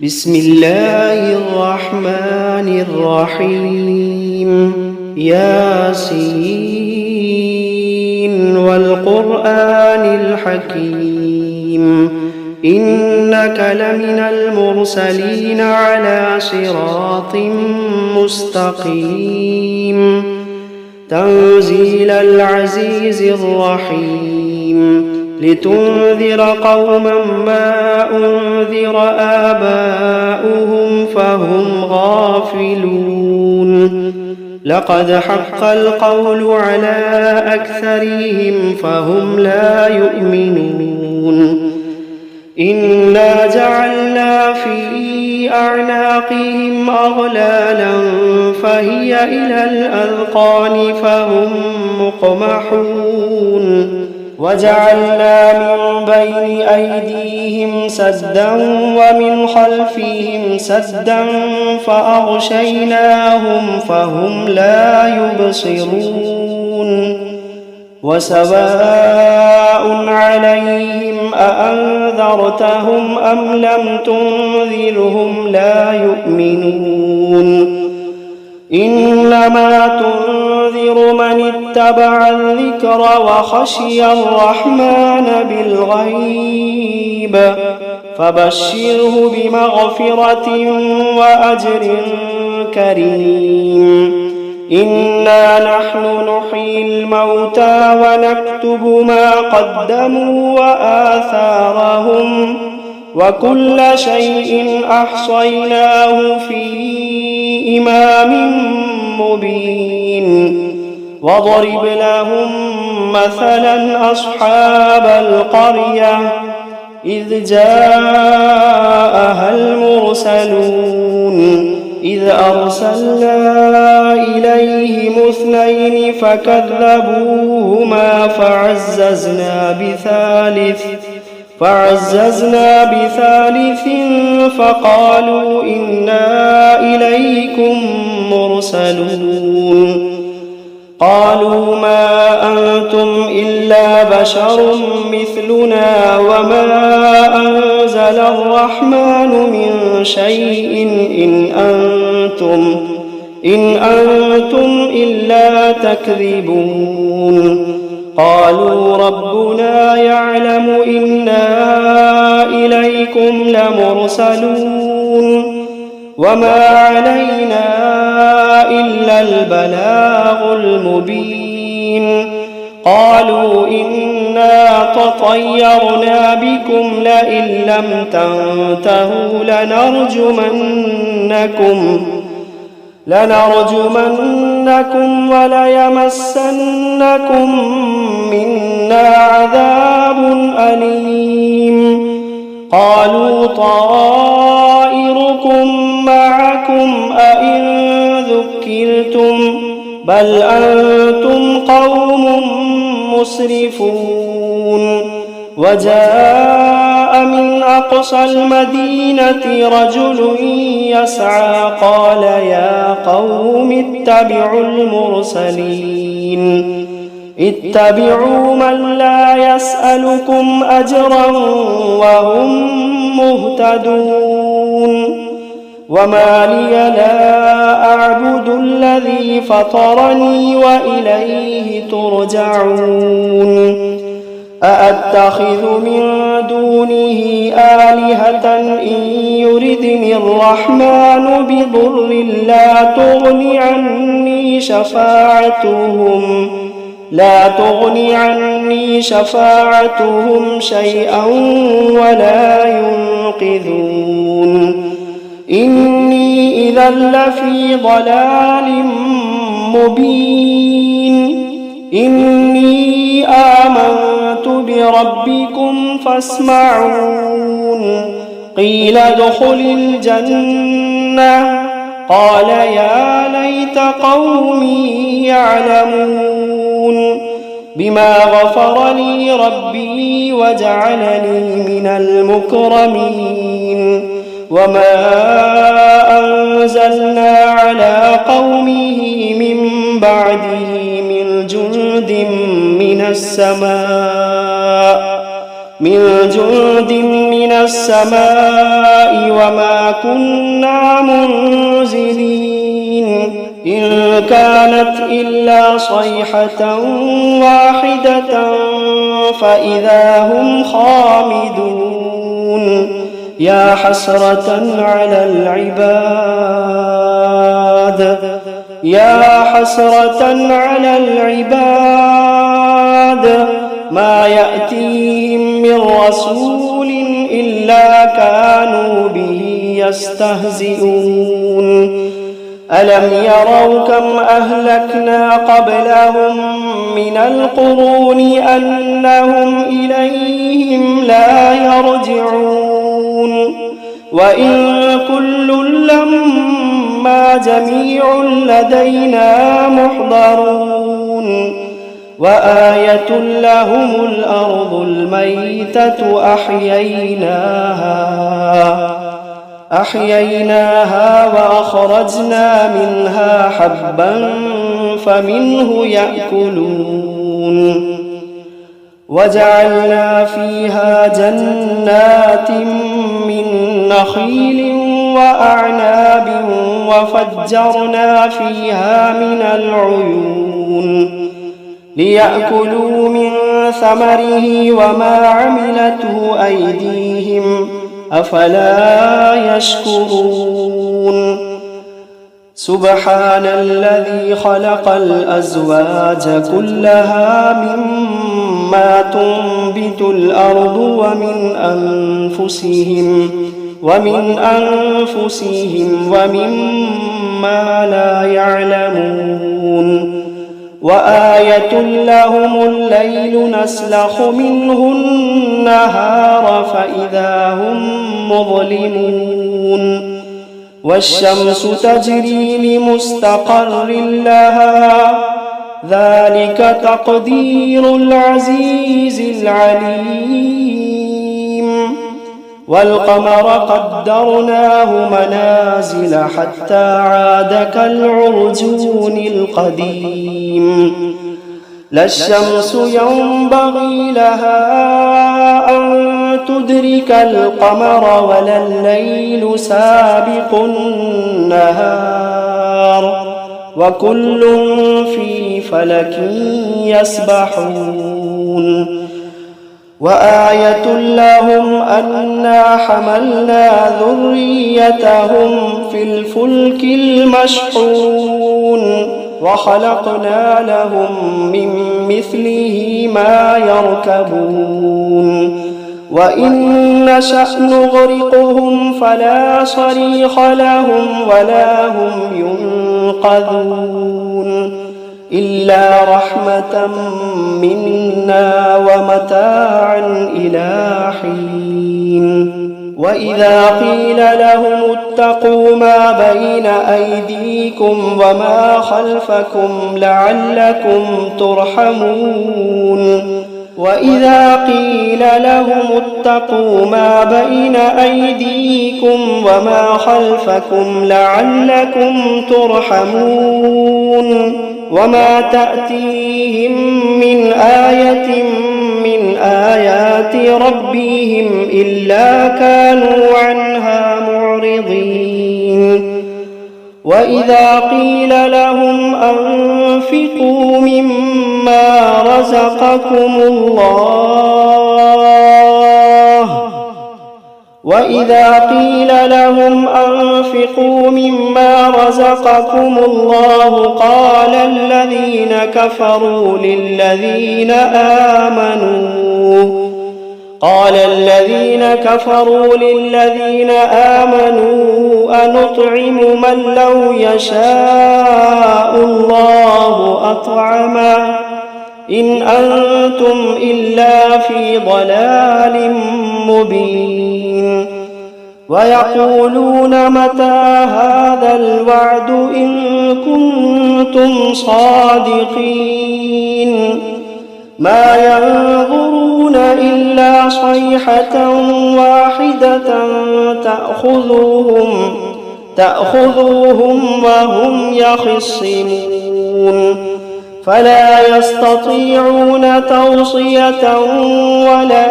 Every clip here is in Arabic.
بسم الله الرحمن الرحيم ياسين والقرآن الحكيم إنك لمن المرسلين على صراط مستقيم تنزيل العزيز الرحيم لتنذر قوما ما أنذر آباؤهم فهم غافلون لقد حق القول على أكثرهم فهم لا يؤمنون إنا جعلنا في أعناقهم أغلالا فهي إلى الأذقان فهم مقمحون وجعلنا من بين أيديهم سدا ومن خلفهم سدا فأغشيناهم فهم لا يبصرون وسواء عليهم أأنذرتهم أم لم تنذرهم لا يؤمنون إنما تنذر من اتبع الذكر وخشي الرحمن بالغيب فبشره بمغفرة وأجر كريم إنا نحن نحيي الموتى ونكتب ما قدموا وآثارهم وكل شيء أحصيناه في إمام مبين واضرب لهم مثلا أصحاب القرية إذ جاءها المرسلون إذ أرسلنا إليهم اثنين فكذبوهما فعززنا بثالث فقالوا إنا إليكم مرسلون قالوا ما أنتم إلا بشر مثلنا وما أنزل الرحمن من شيء إن أنتم إلا تكذبون قالوا ربنا يعلم إنا إليكم لمرسلون وما علينا إلا البلاغ المبين قالوا إنا تطيرنا بكم لئن لم تنتهوا لنرجمنكم وليمسنكم منا عذاب أليم قالوا طائركم معكم أئن ذكرتم بل أنتم قوم مسرفون وجاء من أقصى المدينة رجل يسعى قال يا قوم اتبعوا من لا يسألكم أجرا وهم مهتدون وما لي لا أعبد الذي فطرني وإليه ترجعون أأتخذ من دونه آلهة إن يردني الرحمن بضر لا تغني عني شفاعتهم شيئا ولا ينقذون إني إذا لفي ضلال مبين إني آمنت بربكم فاسمعون قيل ادخل الجنة قال يا ليت قومي يعلمون بما غفر لي ربي وجعلني من المكرمين وما أنزلنا على قومه من بعده من جند من السماء من جند من السماء وما كنا منزلين إن كانت إلا صيحة واحدة فإذا هم خامدون يا حسرة على العباد يا حسرة على العباد ما يأتيهم من رسول إلا كانوا به يستهزئون ألم يروا كم أهلكنا قبلهم من القرون أنهم إليهم لا يرجعون وإن كل لما جميع لدينا محضرون وآية لهم الأرض الميتة أحييناها وأخرجنا منها حبا فمنه يأكلون وجعلنا فيها جنات من نخيل وأعناب وفجرنا فيها من العيون ليأكلوا من ثمره وما عملته أيديهم أفلا يشكرون سبحان الذي خلق الأزواج كلها مما تنبت الأرض ومن أنفسهم ومما لا يعلمون وآية لهم الليل نسلخ منه النهار فإذا هم مظلمون والشمس تجري لمستقر لها ذلك تقدير العزيز العليم والقمر قدرناه منازل حتى عاد كالعرجون القديم لا الشمس ينبغي لها أن تدرك القمر ولا الليل سابق النهار وكل في فلك يسبحون وآية لهم أنا حملنا ذريتهم في الفلك المشحون وخلقنا لهم من مثله ما يركبون وإن نشأ نغرقهم فلا صريخ لهم ولا هم ينقذون إلا رحمة منا ومتاعا إلى حين وإذا قيل لهم اتقوا ما بين أيديكم وما خلفكم لعلكم ترحمون وإذا قيل لهم اتقوا ما بين أيديكم وما خلفكم لعلكم ترحمون وما تأتيهم من آية من آيات ربهم إلا كانوا عنها معرضين وإذا قيل لهم أنفقوا مما رزقكم الله قال الذين كفروا للذين آمنوا أنطعم من لو يشاء الله أطعمه إن أنتم إلا في ضلال مبين ويقولون متى هذا الوعد إن كنتم صادقين ما ينظرون إلا صيحة واحدة تأخذوهم وهم يخصمون فلا يستطيعون توصية ولا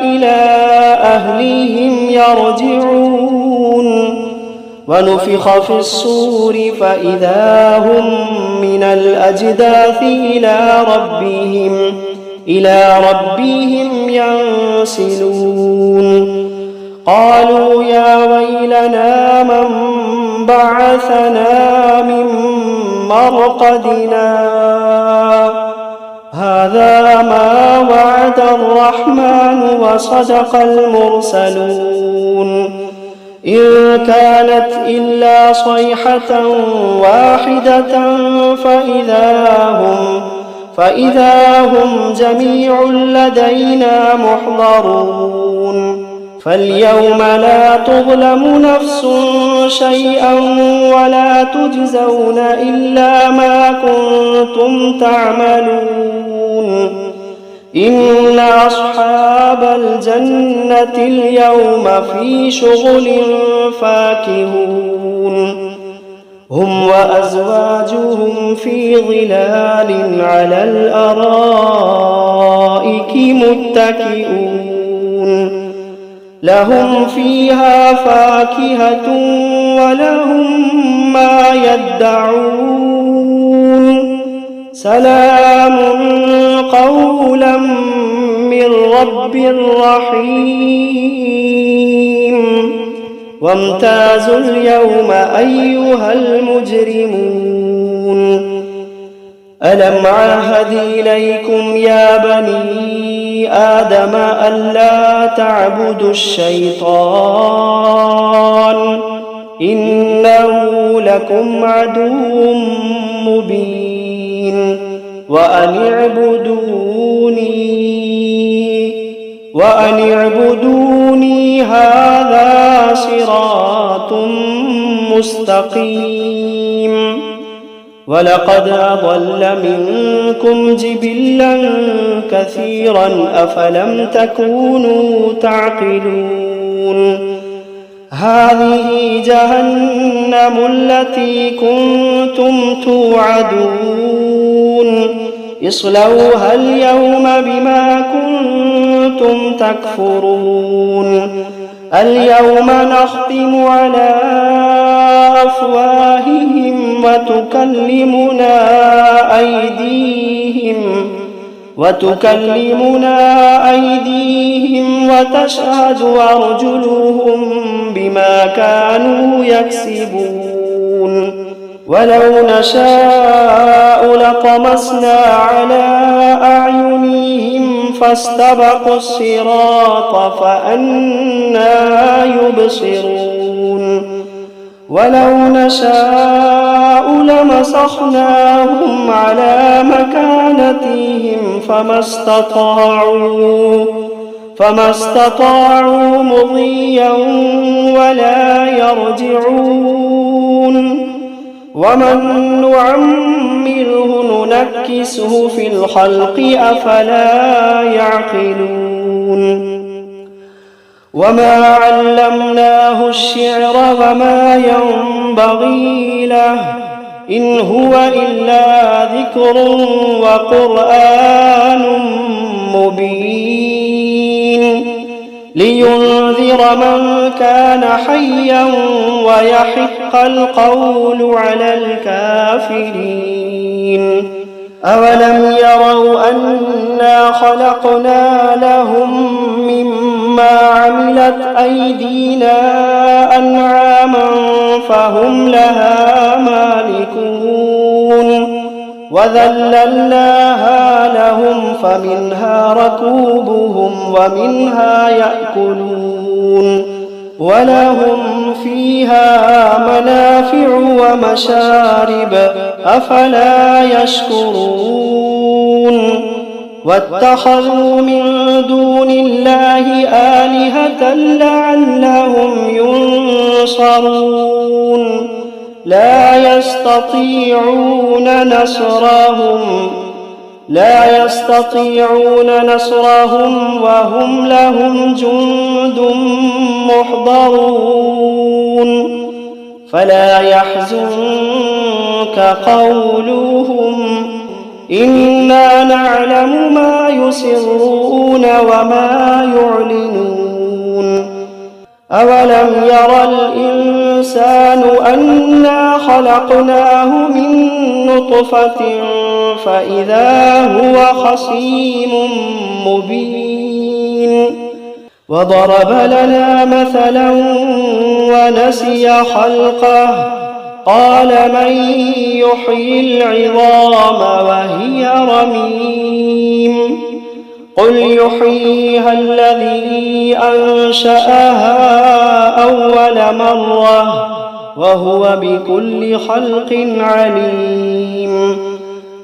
إلى أهليهم يرجعون ونفخ في الصور فإذا هم من الأجداث إلى ربهم ينسلون قالوا يا ويلنا من بعثنا من مرقدنا هذا ما وعد الرحمن وصدق المرسلون إن كانت إلا صيحة واحدة فإذا هم جميع لدينا محضرون فاليوم لا تظلم نفس شيئا ولا تجزون إلا ما كنتم تعملون إن أصحاب الجنة اليوم في شغل فاكهون هم وأزواجهم في ظلال على الأرائك متكئون لهم فيها فاكهة ولهم ما يدعون سلام قولا من رب رحيم وامتازوا اليوم أيها المجرمون ألم عهد إليكم يا بني آدم ألا تعبدوا الشيطان إنه لكم عدو مبين وأن اعبدوني هذا صراط مستقيم ولقد أضل منكم جبلا كثيرا أفلم تكونوا تعقلون هذه جهنم التي كنتم توعدون اصلوها اليوم بما كنتم تكفرون اليوم نختم على أفواههم وتكلمنا أيديهم وتشهد أرجلهم بما كانوا يكسبون ولو نشاء لطمسنا على أعينهم فاستبقوا الصراط فأنى يبصرون ولو نشاء لمسخناهم على مكانتهم فما استطاعوا مضيا ولا يرجعون ومن نعمره ننكسه في الخلق أفلا يعقلون وما علمناه الشعر وما ينبغي له إن هو إلا ذكر وقرآن مبين لينذر من كان حيا ويحق القول على الكافرين أولم يروا أنا خلقنا لهم مما عملت أيدينا أنعاما فهم لها مالكون وذللناها لهم فمنها ركوبهم ومنها يأكلون ولهم فيها منافع ومشارب أفلا يشكرون واتخذوا من دون الله آلهة لعلهم ينصرون لا يستطيعون نصرهم وهم لهم جند محضرون فلا يحزنك قولهم إنا نعلم ما يسرون وما يعلنون أولم ير الإنسان أنا خلقناه من نطفة فإذا هو خصيم مبين وضرب لنا مثلا ونسي خلقه قال من يحيي العظام وهي رميم قل يحييها الذي أنشأها أول مرة وهو بكل خلق عليم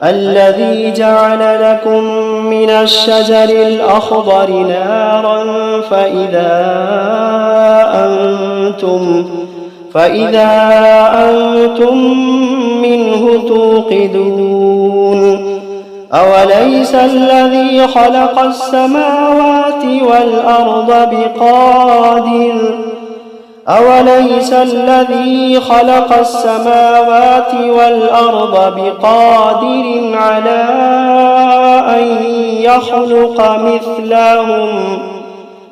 الذي جعل لكم من الشجر الأخضر نارا فإذا أنتم منه توقدون أوليس الذي خلق السماوات والأرض بقادر على أن يخلق مثلهم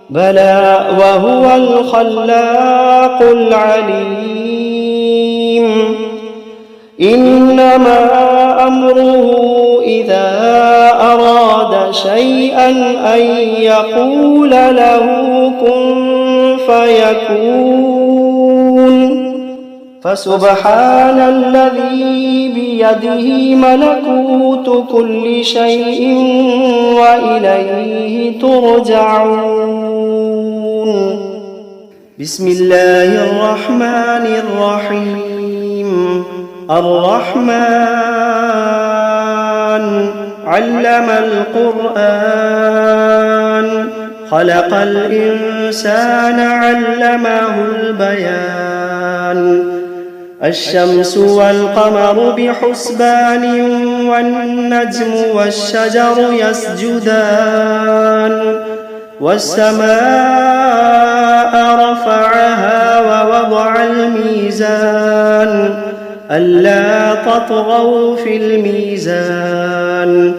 بلى وهو الخلاق العليم إنما أمره إذا أراد شيئا أن يقول له كن فيكون فسبحان الذي بيده ملكوت كل شيء وإليه ترجعون بسم الله الرحمن الرحيم الرحمن علم القرآن خلق الإنسان علمه البيان الشمس والقمر بحسبان والنجم والشجر يسجدان والسماء رفعها ووضع الميزان ألا تطغوا في الميزان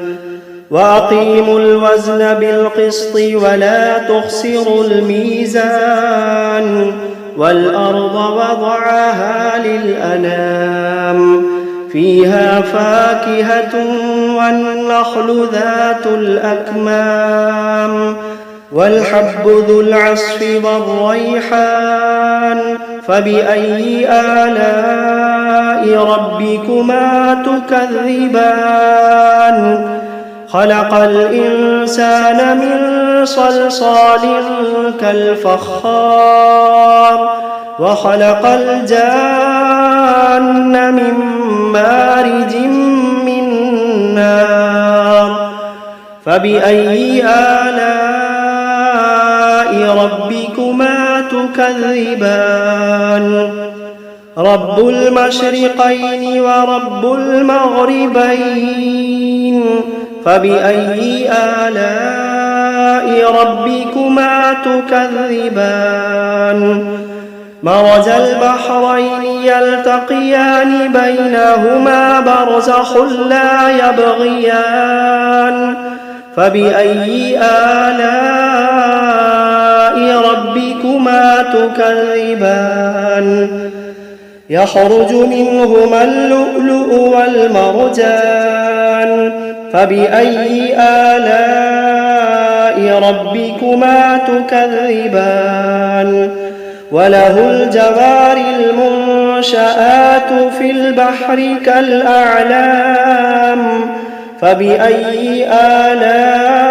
وأقيموا الوزن بالقسط ولا تخسروا الميزان والأرض وضعها للأنام فيها فاكهة والنخل ذات الأكمام والحب ذو العصف والريحان فبأي آلاء ربكما تكذبان خلق الإنسان من صلصال كالفخار وخلق الجان من مارج من نار فبأي آلاء ربكما تكذبان رب المشرقين ورب المغربين فبأي آلاء ربكما تكذبان مرج البحرين يلتقيان بينهما برزخ لا يبغيان فبأي آلاء ربكما تكذبان يخرج منهما اللؤلؤ والمرجان فبأي آلاء ربكما تكذبان وله الجوار المنشآت في البحر كالأعلام فبأي آلاء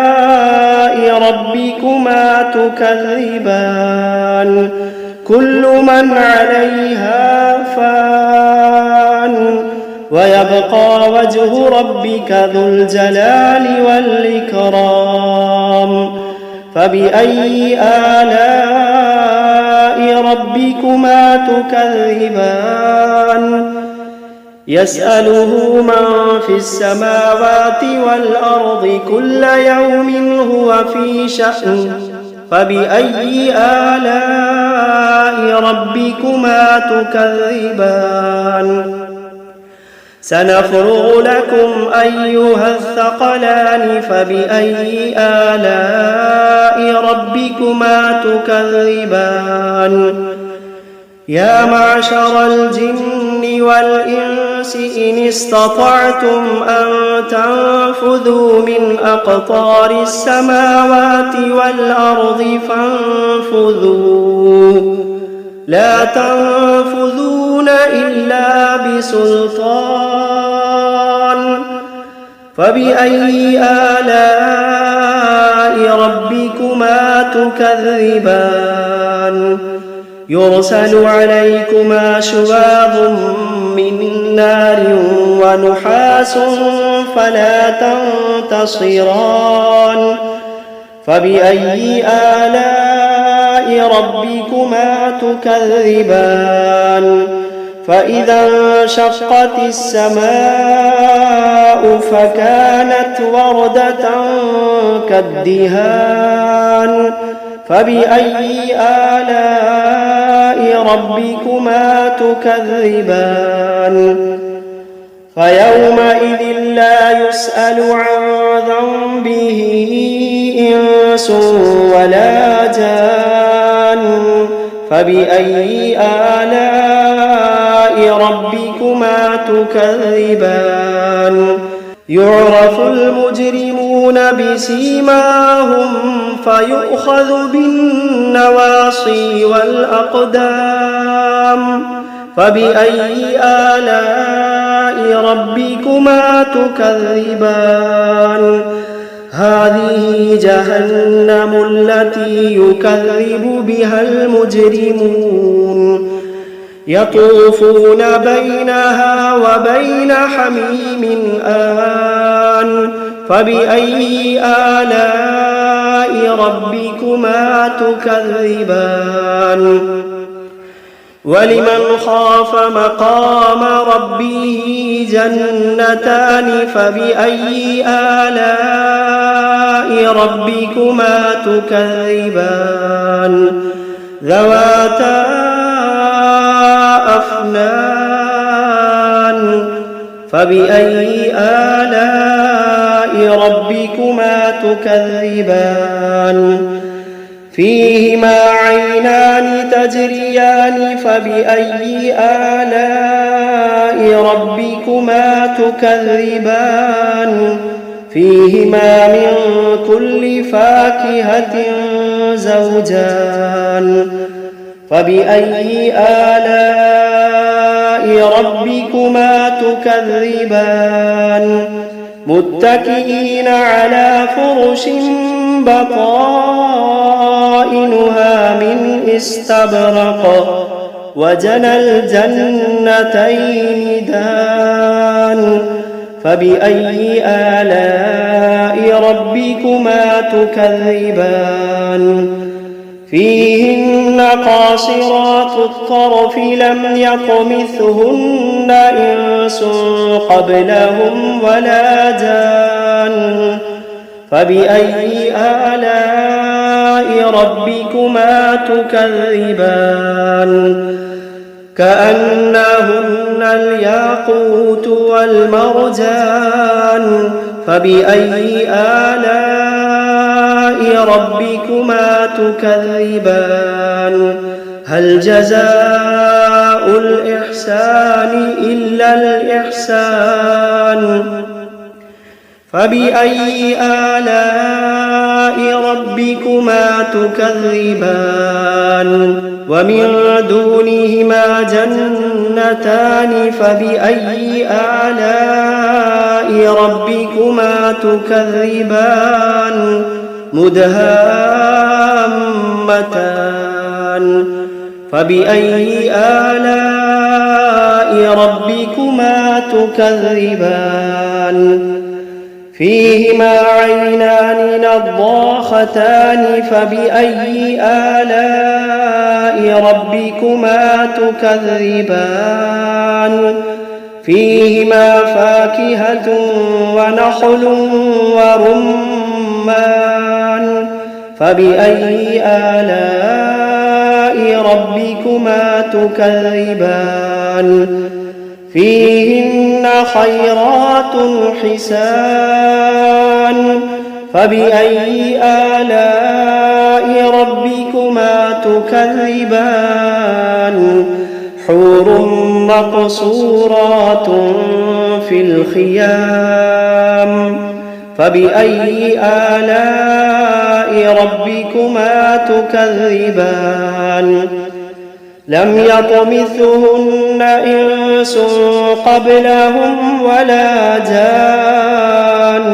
ربكما تكذبان كل من عليها فان ويبقى وجه ربك ذو الجلال والإكرام فبأي آلاء ربكما تكذبان يسأله من في السماوات والأرض كل يوم هو في شأن فبأي آلاء ربكما تكذبان سنفرغ لكم أيها الثقلان فبأي آلاء ربكما تكذبان يا معشر الجن والإنس إن استطعتم أن تنفذوا من أقطار السماوات والأرض فانفذوا لا تنفذون إلا بسلطان فبأي آلاء ربكما تكذبان يرسل عليكما شواظ من نار ونحاس فلا تنتصران فبأي آلاء ربكما تكذبان فإذا انشقت السماء فكانت وردة كالدهان فبأي آلاء ربكما تكذبان فيومئذ لا يسأل عن ذنبه إنس ولا جان فبأي آلاء ربكما تكذبان يعرف المجرمون بسيماهم فيؤخذ بالنواصي والأقدام فبأي آلاء ربكما تكذبان هذه جهنم التي يكذب بها المجرمون يطوفون بينها وبين حميم آن فبأي آلاء ربكما تكذبان ولمن خاف مقام ربه جنتان فبأي آلاء ربكما تكذبان ذواتا أفنان فبأي آلاء ربكما تكذبان فيهما عينان تجريان فبأي آلاء ربكما تكذبان فيهما من كل فاكهة زوجان فبأي آلاء ربكما تكذبان متكئين على فرش بطائنها من استبرق وجنى الجنتين دان فبأي آلاء ربكما تكذبان فيهن قاصرات الطرف لم يطمثهن إنس قبلهم ولا جان فبأي آلاء ربكما تكذبان كأنهن الياقوت والمرجان فبأي آلاء ربكما تكذبان هل جزاء الإحسان إلا الإحسان فبأي آلاء ربكما تكذبان ومن دونهما جنتان فبأي آلاء ربكما تكذبان مدهامتان فبأي آلاء ربكما تكذبان فيهما عينان نضاختان فبأي آلاء ربكما تكذبان فيهما فاكهة ونخل ورمان فبأي آلاء ربكما تكذبان فيهن خيرات حسان فبأي آلاء ربكما تكذبان حور مقصورات في الخيام فبأي آلاء ربكما تكذبان لم يطمثهن إنس قبلهم ولا جان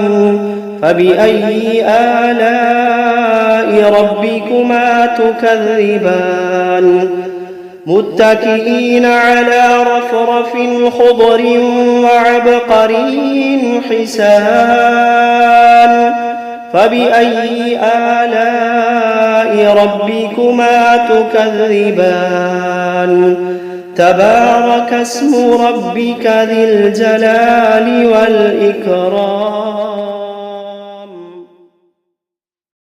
فبأي آلاء ربكما تكذبان متكئين على رفرف خضر وعبقري حسان فبأي آلاء ربكما تكذبان تبارك اسم ربك ذي الجلال والإكرام.